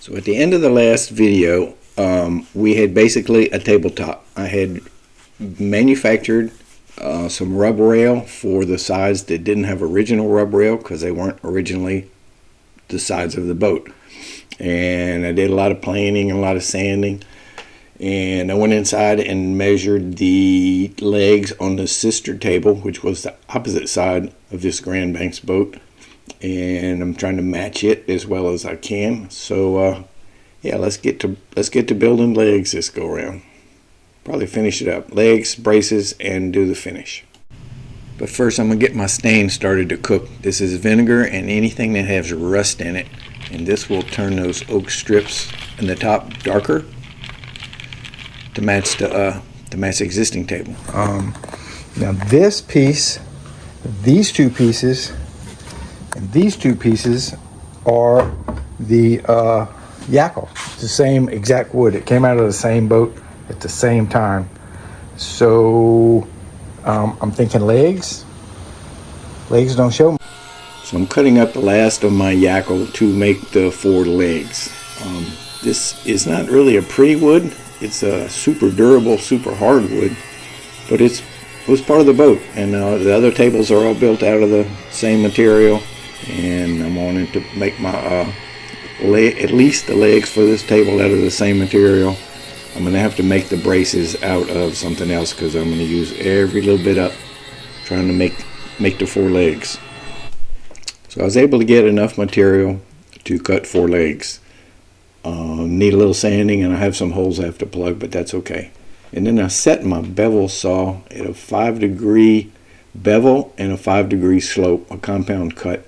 So at the end of the last video, we had basically a tabletop. I had manufactured some rub rail for the sides that didn't have original rub rail because they weren't originally the sides of the boat. And I did a lot of planing and a lot of sanding. And I went inside and measured the legs on the sister table, which was the opposite side of this Grand Banks boat. And I'm trying to match it as well as I can. So yeah, let's get to building legs this go around. Probably finish it up, legs, braces, and do the finish. But first I'm gonna get my stain started to cook. This is vinegar and anything that has rust in it, and this will turn those oak strips in the top darker to match the existing table. Now this piece, these two pieces, and these two pieces are the yackle. It's the same exact wood. It came out of the same boat at the same time. So I'm thinking legs. Legs don't show. So I'm cutting up the last of my yackle to make the 4 legs. This is not really a pretty wood. It's a super durable, super hard wood, but it was part of the boat. And the other tables are all built out of the same material. And I'm wanting to make my at least the legs for this table out of the same material. I'm going to have to make the braces out of something else because I'm going to use every little bit up trying to make the 4 legs. So I was able to get enough material to cut 4 legs. Need a little sanding and I have some holes I have to plug, but that's okay. And then I set my bevel saw at a 5-degree bevel and a 5-degree slope, a compound cut,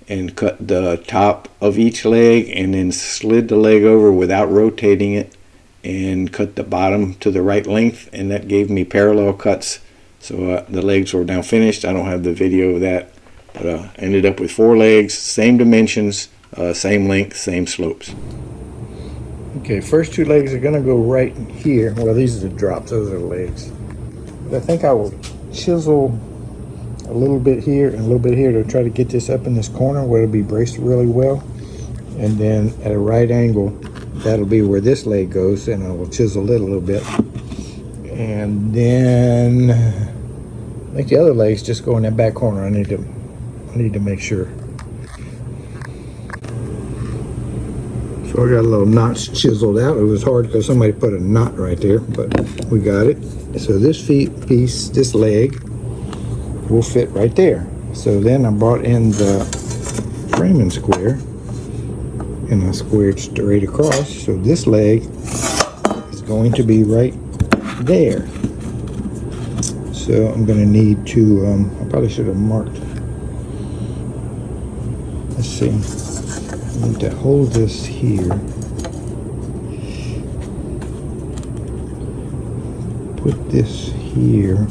and cut the top of each leg and then slid the leg over without rotating it and cut the bottom to the right length, and that gave me parallel cuts. So the legs were now finished. I don't have the video of that, but ended up with 4 legs, same dimensions, same length, same slopes. Okay, first 2 legs are gonna go right here. Well, these are the drops, those are the legs. But I think I will chisel a little bit here and a little bit here to try to get this up in this corner where it'll be braced really well. And then at a right angle, that'll be where this leg goes, and I will chisel it a little bit. And then I think the other legs just go in that back corner. I need to make sure. So I got a little notch chiseled out. It was hard because somebody put a knot right there, but we got it. So this piece, this leg, will fit right there. So then I brought in the framing square and I squared straight across. So this leg is going to be right there. So I'm going to need to, I probably should have marked. Let's see. I need to hold this here. Put this here.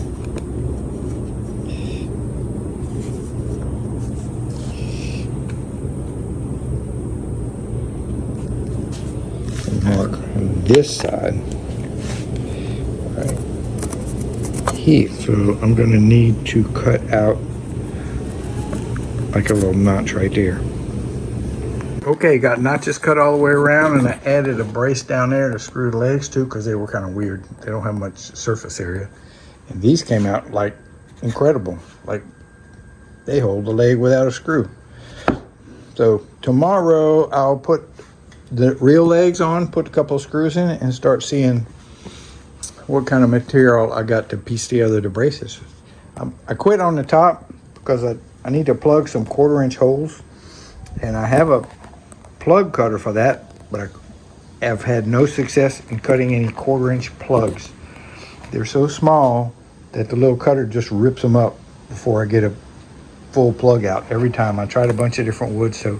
Mark this side right here. So I'm going to need to cut out like a little notch right there. Okay, got notches cut all the way around, and I added a brace down there to screw the legs to because they were kind of weird. They don't have much surface area. And these came out like incredible. Like they hold the leg without a screw. So tomorrow I'll put the real legs on, put a couple of screws in it, and start seeing what kind of material I got to piece together the braces. I quit on the top because I need to plug some 1/4-inch holes, and I have a plug cutter for that, but I have had no success in cutting any 1/4-inch plugs. They're so small that the little cutter just rips them up before I get a full plug out every time. I tried a bunch of different woods. So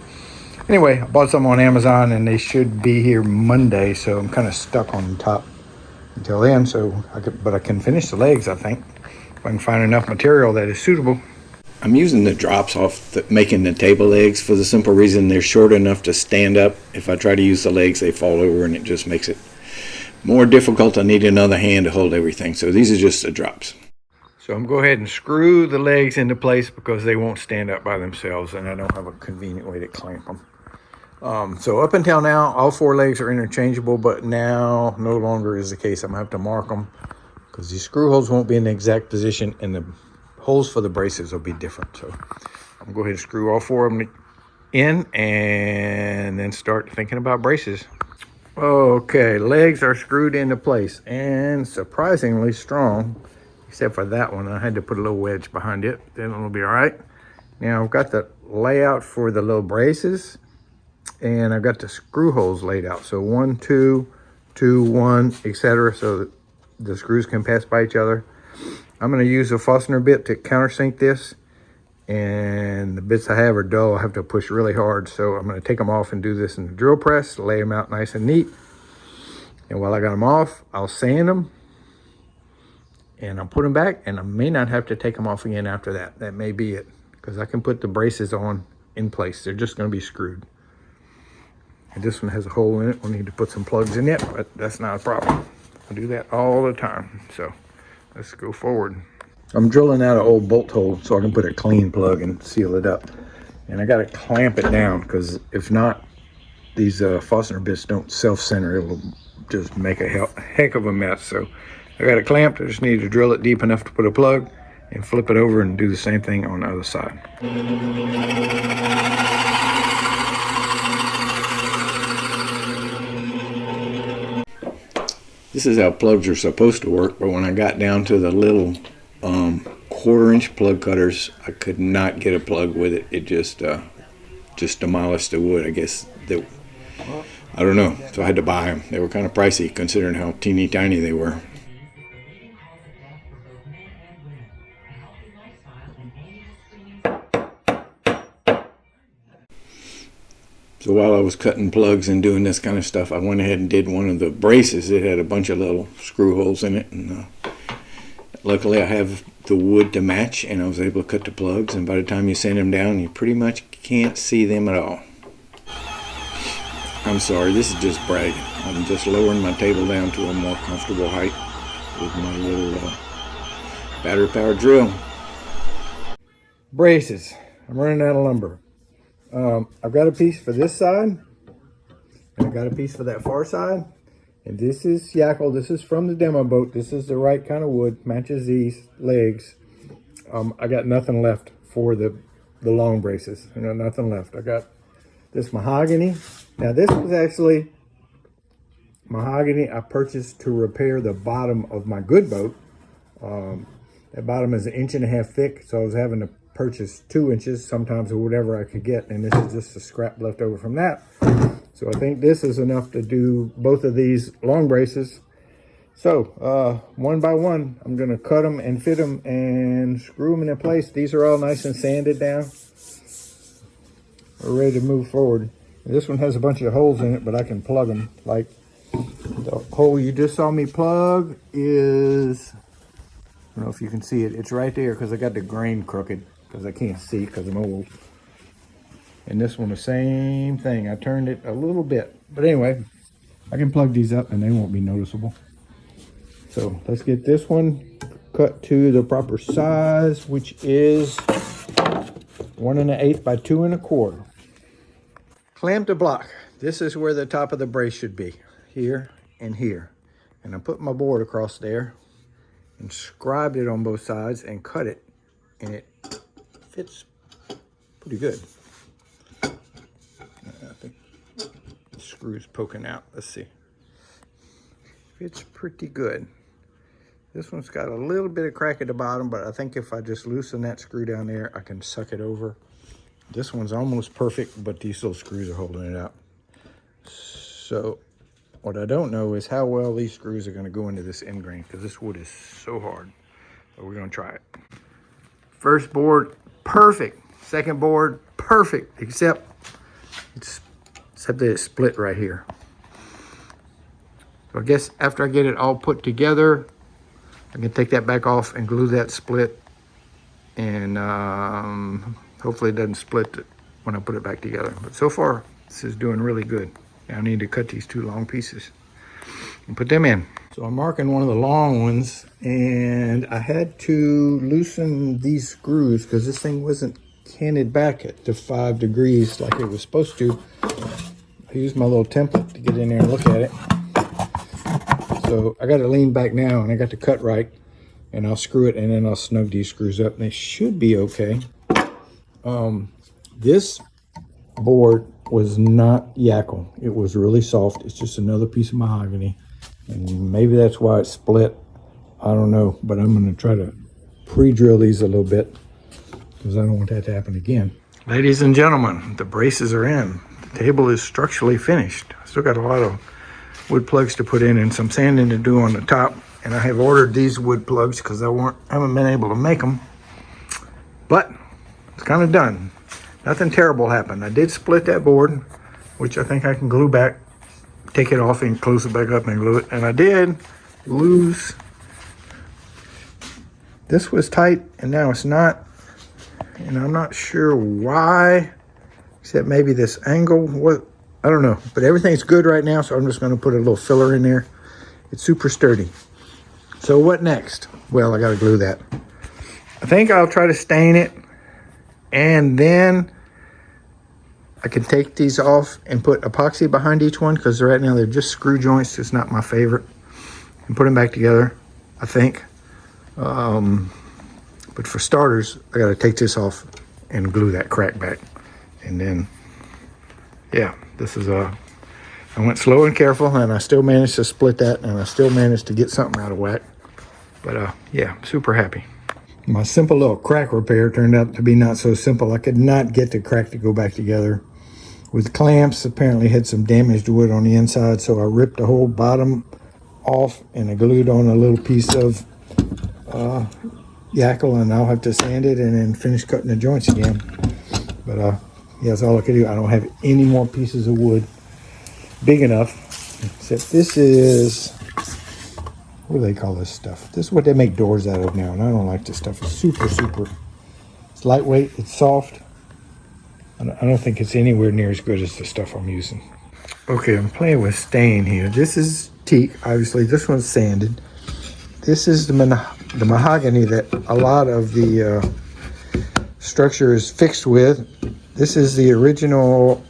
anyway, I bought some on Amazon and they should be here Monday, so I'm kind of stuck on the top until then. So but I can finish the legs, I think, if I can find enough material that is suitable. I'm using the drops off making the table legs for the simple reason they're short enough to stand up. If I try to use the legs, they fall over and it just makes it more difficult. I need another hand to hold everything. So these are just the drops. So I'm going to go ahead and screw the legs into place because they won't stand up by themselves and I don't have a convenient way to clamp them. So up until now, all 4 legs are interchangeable, but now no longer is the case. I'm gonna have to mark them because these screw holes won't be in the exact position and the holes for the braces will be different. So I'm gonna go ahead and screw all 4 of them in and then start thinking about braces. Okay, legs are screwed into place and surprisingly strong, except for that one. I had to put a little wedge behind it, then it'll be all right. Now I've got the layout for the little braces and I've got the screw holes laid out. So 1, 2, 2, 1, etc. so that the screws can pass by each other. I'm gonna use a Forstner bit to countersink this, and the bits I have are dull. I have to push really hard, so I'm gonna take them off and do this in the drill press, lay them out nice and neat. And while I got them off, I'll sand them and I'll put them back, and I may not have to take them off again after that. That may be it, because I can put the braces on in place. They're just gonna be screwed. And this one has a hole in it. We'll need to put some plugs in it, but that's not a problem. I do that all the time. So let's go forward. I'm drilling out an old bolt hole so I can put a clean plug and seal it up. And I got to clamp it down, because if not, these Forstner bits don't self-center. It will just make a heck of a mess. So I got it clamped. I just need to drill it deep enough to put a plug and flip it over and do the same thing on the other side. This is how plugs are supposed to work, but when I got down to the little 1/4-inch plug cutters, I could not get a plug with it. It just demolished the wood. I guess I don't know. So I had to buy them. They were kind of pricey considering how teeny tiny they were. So while I was cutting plugs and doing this kind of stuff, I went ahead and did one of the braces. It had a bunch of little screw holes in it, and luckily I have the wood to match, and I was able to cut the plugs, and by the time you sand them down, you pretty much can't see them at all. I'm sorry, this is just bragging. I'm just lowering my table down to a more comfortable height with my little battery powered drill. Braces. I'm running out of lumber. I've got a piece for this side, and I've got a piece for that far side. And this is Yackle. This is from the demo boat. This is the right kind of wood, matches these legs. I got nothing left for the long braces. I got nothing left. I got this mahogany. Now this was actually mahogany I purchased to repair the bottom of my good boat. That bottom is 1.5 inches thick, so I was having to purchase 2 inches sometimes, or whatever I could get, and this is just a scrap left over from that. So I think this is enough to do both of these long braces. So one by one, I'm going to cut them and fit them and screw them into place. These are all nice and sanded down. We're ready to move forward. And this one has a bunch of holes in it, but I can plug them. Like the hole you just saw me plug is, I don't know if you can see it. It's right there because I got the grain crooked because I can't see because I'm old. And this one, the same thing. I turned it a little bit. But anyway, I can plug these up and they won't be noticeable. So let's get this one cut to the proper size, which is 1 1/8 by 2 1/4. Clamp to block. This is where the top of the brace should be. Here and here. And I put my board across there and scribed it on both sides and cut it, and it fits pretty good. I think the screw's poking out. Let's see. Fits pretty good. This one's got a little bit of crack at the bottom, but I think if I just loosen that screw down there, I can suck it over. This one's almost perfect, but these little screws are holding it up. So what I don't know is how well these screws are going to go into this end grain, because this wood is so hard. But we're going to try it. First board, perfect. Second board, perfect, except that it's split right here. So I guess after I get it all put together, I can take that back off and glue that split, and hopefully it doesn't split when I put it back together. But so far, this is doing really good. Now I need to cut these 2 long pieces and put them in. So I'm marking one of the long ones, and I had to loosen these screws because this thing wasn't canted back to 5 degrees like it was supposed to. I used my little template to get in there and look at it. So I got to lean back now, and I got to cut right, and I'll screw it, and then I'll snug these screws up, and they should be okay. This board was not Yackle. It was really soft. It's just another piece of mahogany, and maybe that's why it split. I don't know, but I'm going to try to pre-drill these a little bit because I don't want that to happen again. Ladies and gentlemen, the braces are in. The table is structurally finished. I still got a lot of wood plugs to put in and some sanding to do on the top, and I have ordered these wood plugs because I haven't been able to make them, but it's kind of done. Nothing terrible happened. I did split that board, which I think I can glue back, take it off and close it back up and glue it, and I did lose. This was tight and now it's not, and I'm not sure why, except maybe this angle. What, I don't know, but everything's good right now, so I'm just going to put a little filler in there. It's super sturdy. So what next? Well, I got to glue that. I think I'll try to stain it, and then I can take these off and put epoxy behind each one, because right now they're just screw joints. It's not my favorite. And put them back together, I think. But for starters, I got to take this off and glue that crack back. And then, yeah, this is I went slow and careful, and I still managed to split that, and I still managed to get something out of whack. But yeah, super happy. My simple little crack repair turned out to be not so simple. I could not get the crack to go back together. With clamps, apparently had some damaged wood on the inside, so I ripped the whole bottom off and I glued on a little piece of Yackle, and I'll have to sand it and then finish cutting the joints again. But yeah, that's all I could do. I don't have any more pieces of wood big enough, except this is, what do they call this stuff? This is what they make doors out of now, and I don't like this stuff. It's super, it's lightweight, it's soft. I don't think it's anywhere near as good as the stuff I'm using. Okay, I'm playing with stain here. This is teak, obviously. This one's sanded. This is the mahogany that a lot of the structure is fixed with. This is the original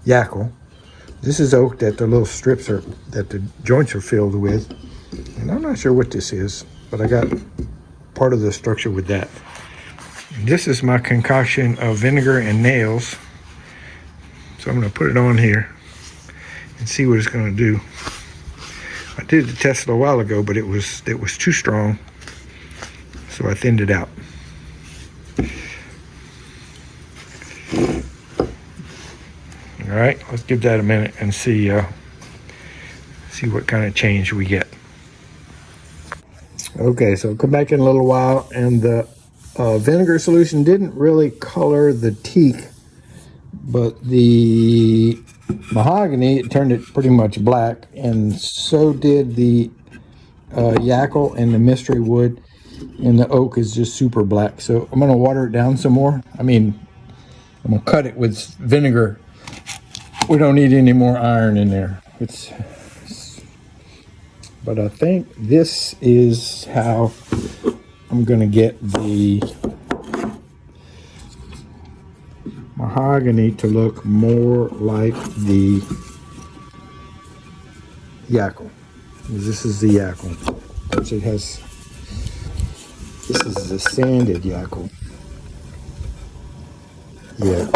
Yackle. This is oak that the little strips are, that the joints are filled with. And I'm not sure what this is, but I got part of the structure with that. And this is my concoction of vinegar and nails. So I'm gonna put it on here and see what it's gonna do. I did the test a while ago, but it was too strong, so I thinned it out. All right, let's give that a minute and see what kind of change we get. Okay, so come back in a little while, and the vinegar solution didn't really color the teak, but the mahogany, it turned it pretty much black, and so did the Yackle and the mystery wood, and the oak is just super black. So I'm going to water it down some more. I mean, I'm going to cut it with vinegar. We don't need any more iron in there. But I think this is how I'm going to get the mahogany to look more like the Yackle. This is the Yackle, which it has. This is the sanded Yackle. Yeah.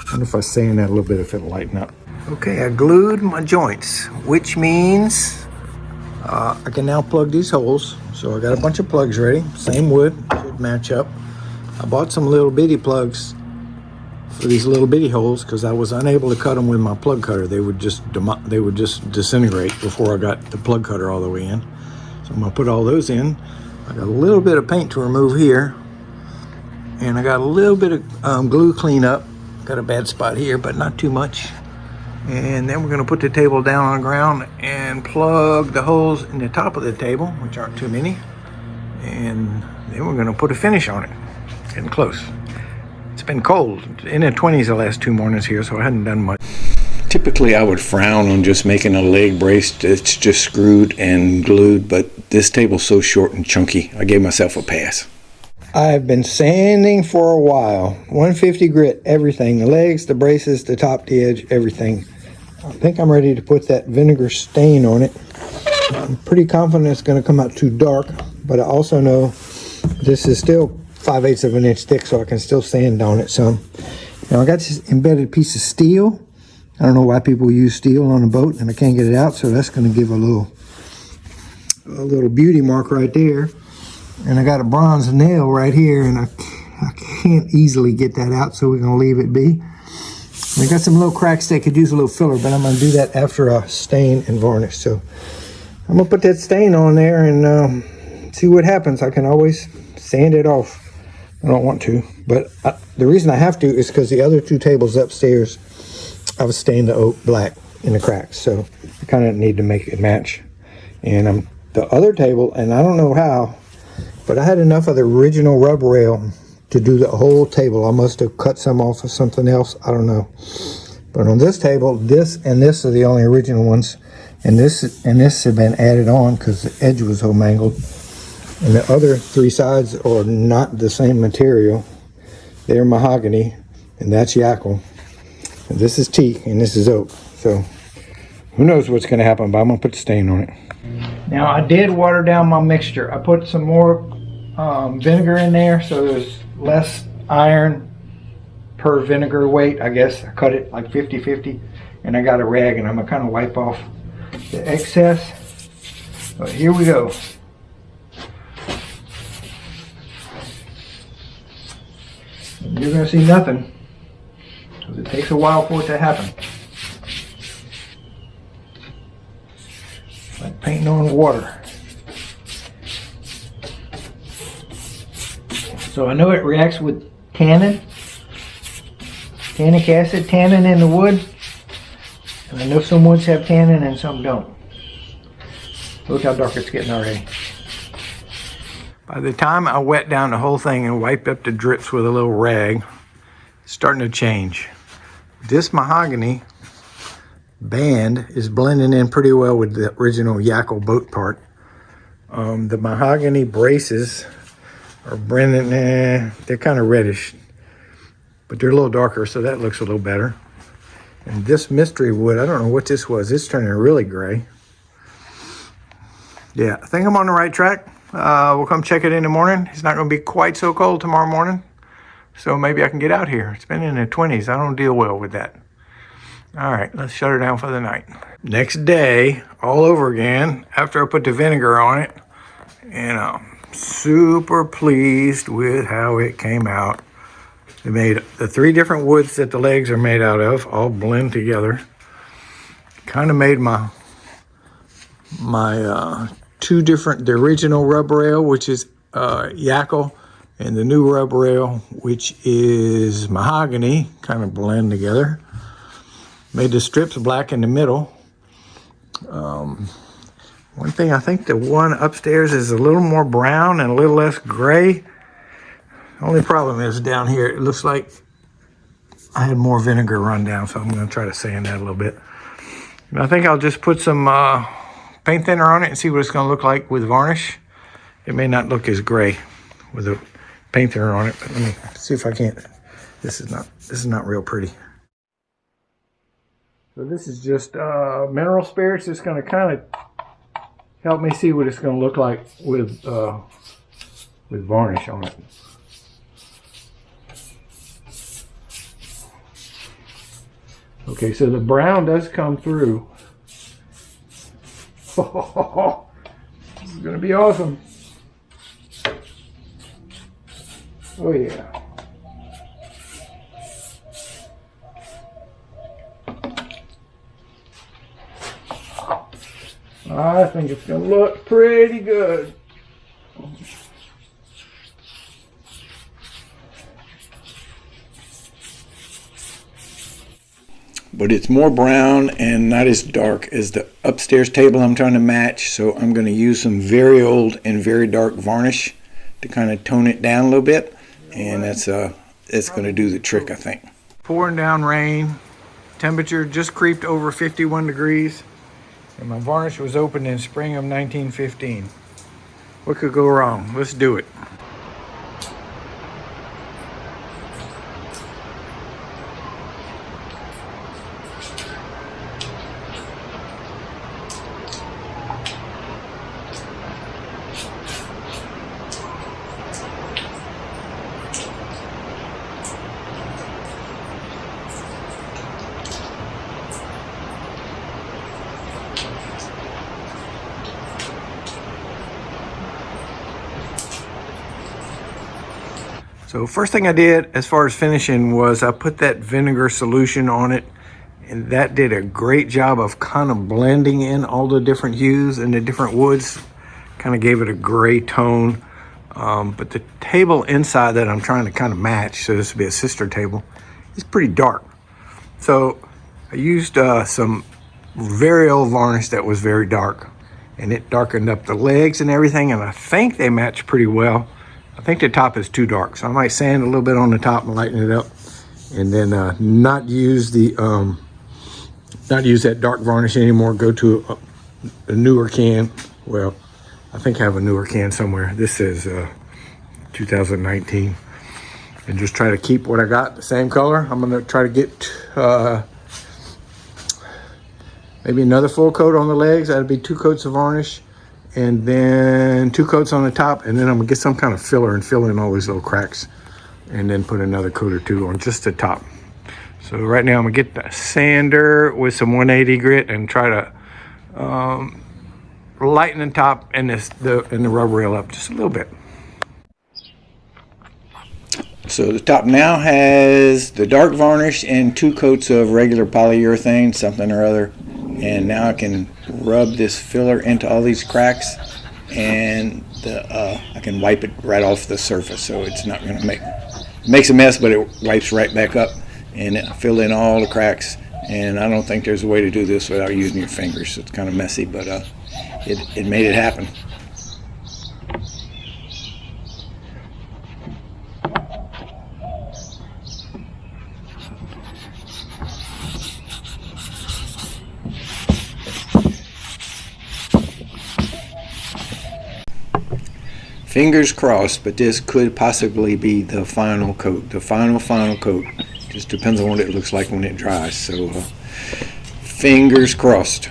I wonder if I sand that a little bit, if it'll lighten up. Okay, I glued my joints, which means I can now plug these holes. So I got a bunch of plugs ready. Same wood, should match up. I bought some little bitty plugs for these little bitty holes because I was unable to cut them with my plug cutter. They would just disintegrate before I got the plug cutter all the way in. So I'm gonna put all those in. I got a little bit of paint to remove here, and I got a little bit of glue cleanup. Got a bad spot here, but not too much. And then we're gonna put the table down on the ground and plug the holes in the top of the table, which aren't too many. And then we're gonna put a finish on it. Getting close. It's been cold, in the 20s the last 2 mornings here, so I hadn't done much. Typically I would frown on just making a leg brace that's just screwed and glued, but this table's so short and chunky, I gave myself a pass. I've been sanding for a while. 150 grit, everything. The legs, the braces, the top, the edge, everything. I think I'm ready to put that vinegar stain on it. I'm pretty confident it's going to come out too dark, but I also know this is still 5/8 of an inch thick, so I can still sand on it some. Now I got this embedded piece of steel. I don't know why people use steel on a boat, and I can't get it out, so that's going to give a little beauty mark right there. And I got a bronze nail right here, and I can't easily get that out, so we're going to leave it be. We got some little cracks that could use a little filler, but I'm going to do that after I stain and varnish. So I'm going to put that stain on there and see what happens. I can always sand it off. I don't want to, but the reason I have to is because the other two tables upstairs, I've stained the oak black in the cracks, so I kind of need to make it match. And the other table, and I don't know how, but I had enough of the original rub rail to do the whole table. I must have cut some off of something else, I don't know. But on this table, this and this are the only original ones, and this have been added on because the edge was so mangled. And the other three sides are not the same material. They're mahogany, and that's yackle. And this is teak, and this is oak. So who knows what's going to happen, but I'm going to put the stain on it. Now I did water down my mixture. I put some more vinegar in there, so there's less iron per vinegar weight, I guess. I cut it like 50-50, and I got a rag, and I'm going to kind of wipe off the excess. But here we go. You're going to see nothing, because it takes a while for it to happen. Like painting on water. So I know it reacts with tannin, tannic acid, tannin in the wood. And I know some woods have tannin and some don't. Look how dark it's getting already. By the time I wet down the whole thing and wiped up the drips with a little rag, it's starting to change. This mahogany band is blending in pretty well with the original yackle boat part. The mahogany braces are blending in, they're kind of reddish, but they're a little darker, so that looks a little better. And this mystery wood, I don't know what this was, it's turning really gray. Yeah, I think I'm on the right track. We'll come check it in the morning. It's not going to be quite so cold tomorrow morning, so maybe I can get out here. It's been in the 20s. I don't deal well with that. All right, let's shut her down for the night. Next day, all over again, after I put the vinegar on it, and I'm super pleased with how it came out. They made the three different woods that the legs are made out of all blend together. Kind of made my two different, the original rub rail, which is yackle, and the new rub rail, which is mahogany, kind of blend together. Made the strips black in the middle. One thing, I think the one upstairs is a little more brown and a little less gray. The only problem is down here, it looks like I had more vinegar run down, so I'm going to try to sand that a little bit. And I think I'll just put some paint thinner on it and see what it's going to look like with varnish. It may not look as gray with a paint thinner on it, but let me see if I can't. This is not real pretty. So this is just mineral spirits. It's going to kind of help me see what it's going to look like with varnish on it. Okay, so the brown does come through. Oh, this is going to be awesome. Oh yeah. I think it's going to look pretty good. But it's more brown and not as dark as the upstairs table I'm trying to match, so I'm going to use some very old and very dark varnish to kind of tone it down a little bit, and that's going to do the trick, I think. Pouring down rain, temperature just creeped over 51 degrees, and my varnish was opened in spring of 1915. What could go wrong? Let's do it. So first thing I did as far as finishing was I put that vinegar solution on it, and that did a great job of kind of blending in all the different hues and the different woods. Kind of gave it a gray tone. But the table inside that I'm trying to kind of match, so this would be a sister table, is pretty dark. So I used some very old varnish that was very dark, and it darkened up the legs and everything, and I think they match pretty well. I think the top is too dark, so I might sand a little bit on the top and lighten it up, and then not use that dark varnish anymore. Go to a newer can. Well, I think I have a newer can somewhere. This is 2019, and just try to keep what I got the same color. I'm gonna try to get maybe another full coat on the legs. That'd be 2 coats of varnish, and then 2 coats on the top, and then I'm gonna get some kind of filler and fill in all these little cracks, and then put another coat or 2 on just the top. So right now I'm gonna get the sander with some 180 grit and try to lighten the top and the rubber rail up just a little bit. So the top now has the dark varnish and 2 coats of regular polyurethane, something or other. And now I can rub this filler into all these cracks, and I can wipe it right off the surface, so it's not going to makes a mess, but it wipes right back up and it fill in all the cracks. And I don't think there's a way to do this without using your fingers. So it's kind of messy, but it made it happen. Fingers crossed, but this could possibly be the final coat, the final coat. Just depends on what it looks like when it dries. So fingers crossed.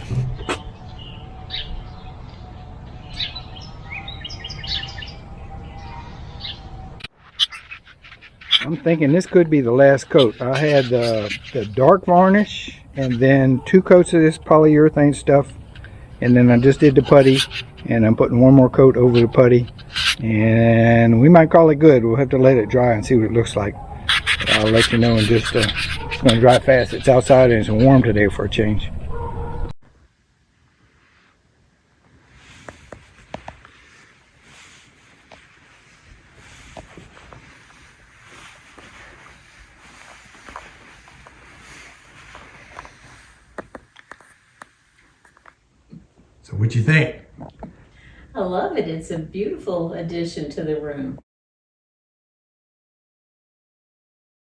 I'm thinking this could be the last coat. I had the dark varnish and then 2 coats of this polyurethane stuff, and then I just did the putty, and I'm putting 1 more coat over the putty, and we might call it good. We'll have to let it dry and see what it looks like. I'll let you know in just it's going to dry fast. It's outside and it's warm today for a change. So what you think? I love it. It's a beautiful addition to the room.